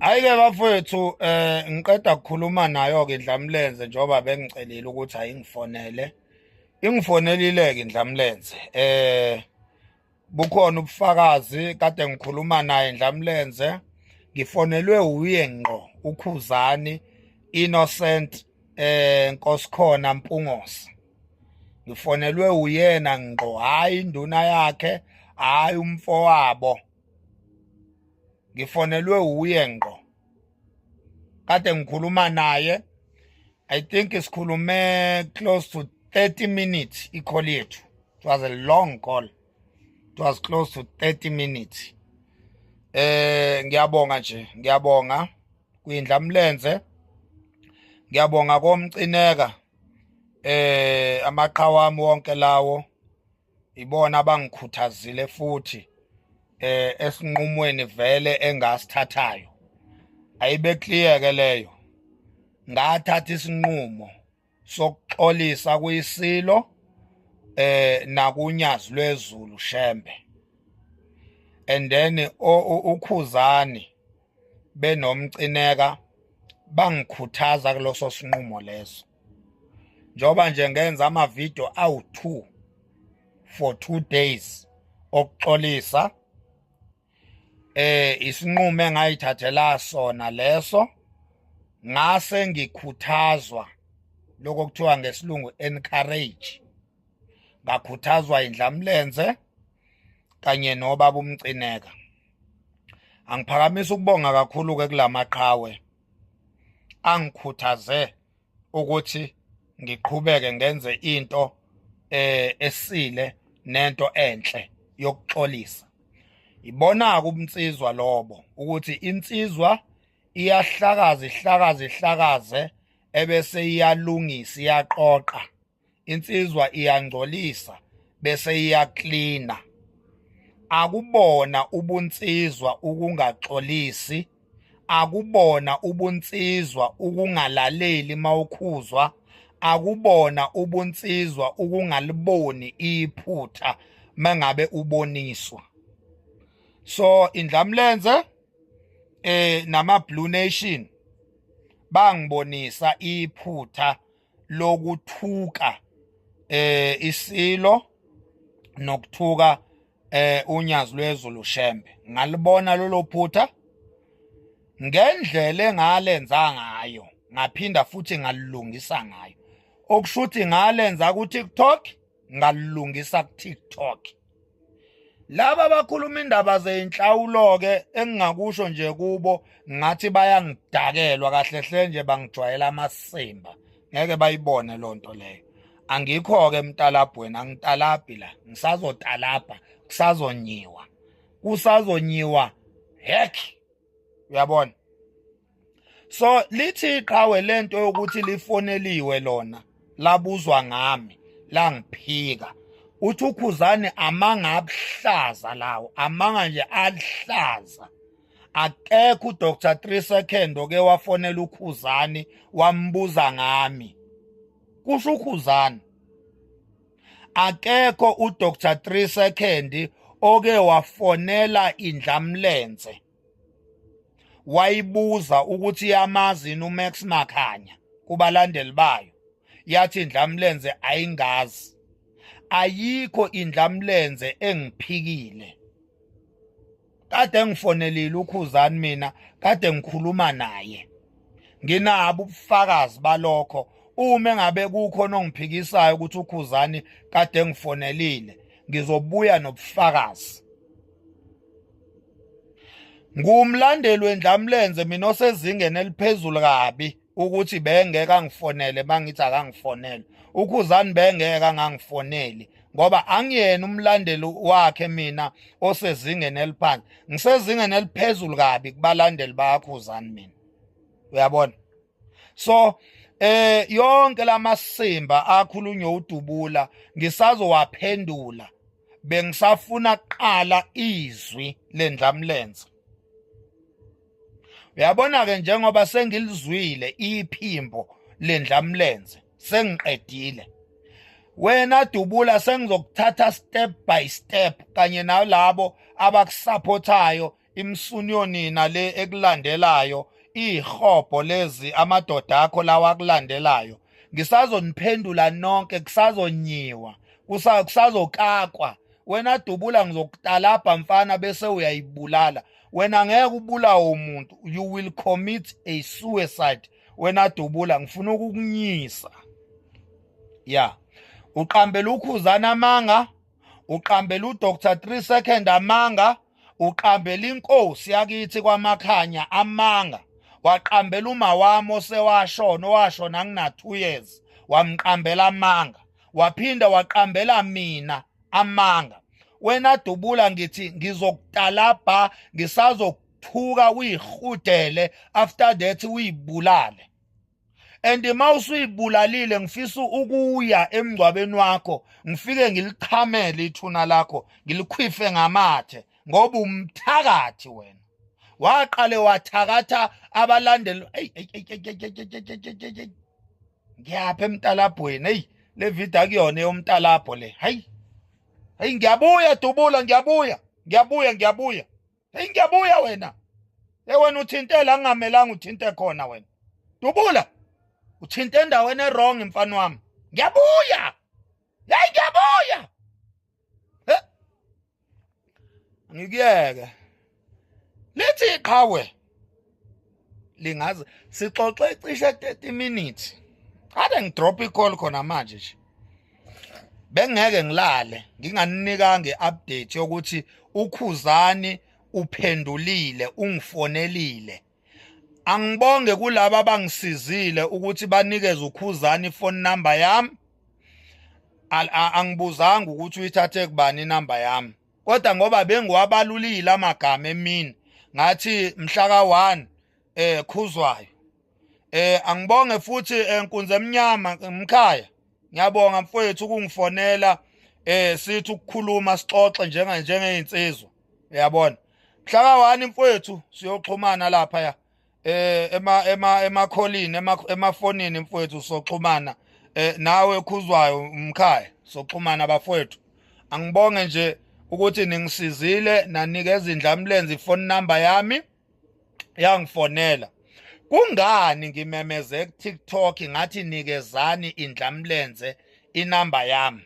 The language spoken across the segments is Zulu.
Ayike bafowethu ngiqeda ukukhuluma nayo ke Dlamlenze njoba bengicelile ukuthi ayingifonele. Ingifonelile ke Dlamlenze. Bukhona ubufakazi kade ngikhuluma naye Dlamlenze. Ngifonelwe uye ngqo uKhuzani Innocent Nkosikhona Mpungose. Ngifonelwe uyena ngqo, hayi induna yakhe, hayi umfowabo. Ngifonelwe uye ngqo. Kade ngikhuluma naye. I think isikhulume close to 30 minutes i-call yethu. It was a long call. It was close to 30 minutes. Ngiyabonga nje, ngiyabonga kuyiNdlamlenze. Ngiyabonga koMcineka. Amaqhawe ami wonke lawo ibona abangikhuthazile futhi esinqumweni vele engasithathayo. Ayibe clear ke leyo. Ngathatha isinqumo sokuxolisa kuyisilo nakunyazi lwezulu uShembe. And then uKhuzani benomcineka bangikhuthaza kuloso sinqumo leso. Njoba nje ngenza ama-video awu-2 for 2 days okuxolisa. Isinqumo engayithathela sona leso, ngase ngikhuthazwa lokho kuthiwa ngesilungu encourage. Ngakhuthazwa iNdlamlenze kanye nobaba uMcineka. Angiphakamisa ukubonga kakhulu ke kulamaqhawe angikhuthaze ukuthi ngiqhubeke ngenze into esile nento enhle yokuxolisa. Ibona kubumsizwa lobo ukuthi insizwa ihlakaze ebese iyalungisa, iyaqoqa. Insizwa iyangcolisa bese iyaklina. Akubona ubunsizwa ukungaxolisi, akubona ubunsizwa ukungalaleli mawukhuzwa, akubona ubunsizwa ukungaliboni iphutha mangabe uboniswa. So iNdlamlenze nama Blue Nation bangibonisa iphutha lokuthuka isilo nokuthuka unyazi lwezulu uShembe. Ngalibona lolo phutha ngendlela engalenza ngayo, ngaphinda futhi ngalilungisa ngayo. Okushuthi ngalenza ku TikTok, ngalilungisa ku TikTok. Laba bakhuluma indaba zeinhlawulo ke engingakusho nje kubo ngathi bayangidakelwa kahle hle nje bangijwayela amasimba. Ngeke bayibone lonto leyo. Angikho ke emtalabhweni, angitalabhi la. Ngisazotalabha, kusazonyiwa. Kusazonyiwa heck. Uyabona? So lithi iqhawe lento yokuthi lifoneliwe lona labuzwa ngami la ngiphika. Uthi uKhuzani amanga abuhlaza lawo, amanga nje alihlaza. Akekho uDr 3 Second oke wafonela uKhuzani wambuza ngami. Kusho uKhuzani. Akekho uDr 3 Second oke wafonela iNdlamlenze wayibuza ukuthi yamazi uMax Makhanya kubalandeli bayo. Yathi iNdlamlenze ayingazi. Ayikho iNdlamlenze engiphikile. Kade ngifonelile uKhuzani mina, kade ngikhuluma naye. Nginabo ubufakazi balokho. Uma ngabe kukho nongiphikisayo ukuthi uKhuzani kade ngifonelile, ngizobuya nobufakazi. Ngumlandeli weNdlamlenze mina osezingeni eliphezulu kabi ukuthi bengeke angifonele mangithi akangifonele. uKhuzani bengeke angangifoneli ngoba angiyena umlandeli wakhe mina osezingeni eliphansi. Ngisezingeni eliphezulu kabi kubalandeli bakaKhuzani mina. Uyabona? So yonke lamasimba akhulunywa udubula ngisazowaphendula. Bengisafuna kuqala izwi leNdlamlenze. Uyabona ke njengoba sengilizwile iphimbo leNdlamlenze sengiqedile. Wena dubula sengizokuthatha step by step kanye nalabo abakusupportayo imsunyonina le ekulandelayo ihobho lezi amadoda akho lawa akulandelayo ngisazoniphendula nonke kusazonyiwa kusazokakwa wena Dubula ngizokutalapha mfana bese uyayibulala wena ngeke ubulawe umuntu you will commit a suicide wena Dubula ngifuna ukukunyisa yeah uqambela uKhuzani amanga uqambela uDr 3 second amanga uqambela inkosi yakithi kwaMakhanya amanga waqambela umawami osewashona washona ngina 2 years wamqambela amanga waphinda waqambela mina amanga wena Dubula ngithi ngizokutalabha ngisazokuthuka uyihudele after that uyibulale and mawusuyibulalile ngifisa ukuya emngcwabeni wakho ngifike ngiliqhamele ithuna lakho ngilikhwife ngamathe ngoba umthakathi wena waqale wathakatha abalandeli ngiyapha emntalabhweni hey le video akuyona yomntalabho le hey ngiyabuya Dubula ngiyabuya hey ngiyabuya wena wena uthintela ngingamelanga uthinte khona wena Dubula uthinte endaweni wrong mfana wami ngiyabuya hey ngiyabuya ngikuyeke lithi iqhawe lingaze sixoxe cishe 30 minutes ade ngidrop icall khona manje nje bengeke ngilale nginganinika ngeupdate yokuthi uKhuzani uphendulile ungifonelile angibonge kulabo abangisizile ukuthi banikeze uKhuzani phone number yami angibuzanga ukuthi uyithathe kubani inamba yami kodwa ngoba bengiwabalulile amagama emini ngathi mhla ka1 Khuzwayo angibonge futhi enkunze emnyama mkhaya ngiyabonga mfowethu ukungifonela sithi ukukhuluma sixoxe njengeinsizwa uyabona mhla ka1 mfowethu siyoxhumana lapha ya emakholini emafonini mfowethu soxhumana nawe Khuzwayo mkhaya soxhumana bafowethu angibonge nje ukuthi ningisizile nanikeza indlamlenze phone number yami yangifonela kungani ngimemeze ku TikTok ngathi nikezani indlamlenze inamba yami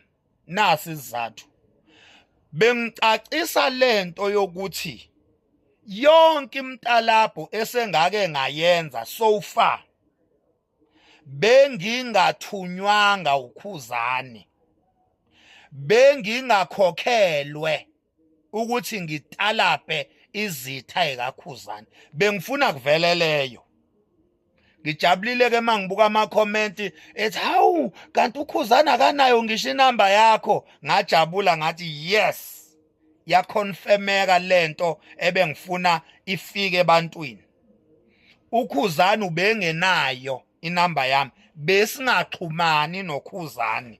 nasi izathu bengicacisa lento yokuthi yonke imtalabho esengake ngayenza so far bengingathunywanga uKhuzani bengingakhokhelwe ukuthi ngitalaphe izitha ekaKhuzani bengifuna kuveleleyo ngijabulile ke mangibuka ama comment ethi hawu kanti uKhuzani akanayo ngisho inamba yakho ngajabula ngathi yes yakonfirmeka lento ebengifuna ifike ebantwini uKhuzani ubengenayo inamba yami besingaxhumani noKhuzani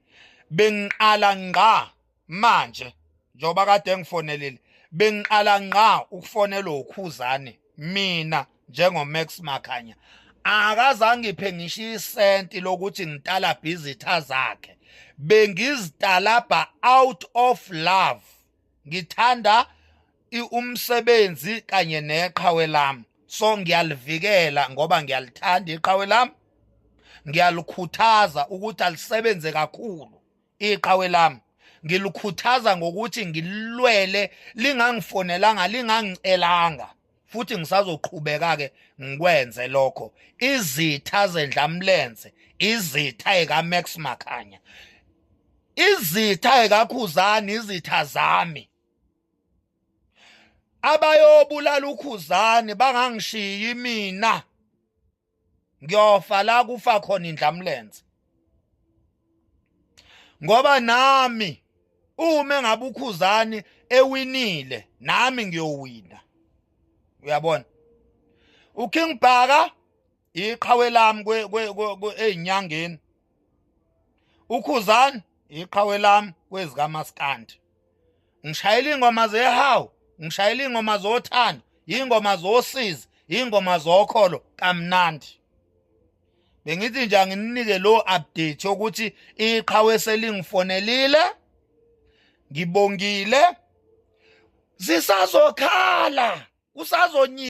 bengiqala ngqa manje njoba kade ngifonelile bengiqala ngqa ukufonela uKhuzani mina njengoMax Makhanya akazange ngiphe ngisho isenti lokuthi ngitala izitha zakhe bengizitalabha out of love ngithanda umsebenzi kanye neqhawe lami so ngiyalivikela ngoba ngiyalithanda iqhawe lami ngiyalikhuthaza ukuthi alisebenze kakhulu iqhawe lami ngilikhuthaza ngokuthi ngilwele lingangifonelanga lingangicelanga futhi ngisazoqhubeka ke ngikwenze lokho izitha zendlamlenze izitha ekaMax Makhanya izitha ekaKhuzani izitha zami abayobulala uKhuzani bangangishiyi mina ngiyofa la kufa khona indlamlenze ngoba nami uma ngabe uKhuzani ewinile nami ngiyowina uyabona uKing Bhaka iqhawe lami einyangeni uKhuzani iqhawe lami kwezika maskandi ngishayela ingoma zehawu ngishayela ingoma zothando ingoma zosizi ingoma zokholo kamnandi bengithi nje nginike lo update ukuthi iqhawe selingifonelile ngibongile zisazokhala usazonyi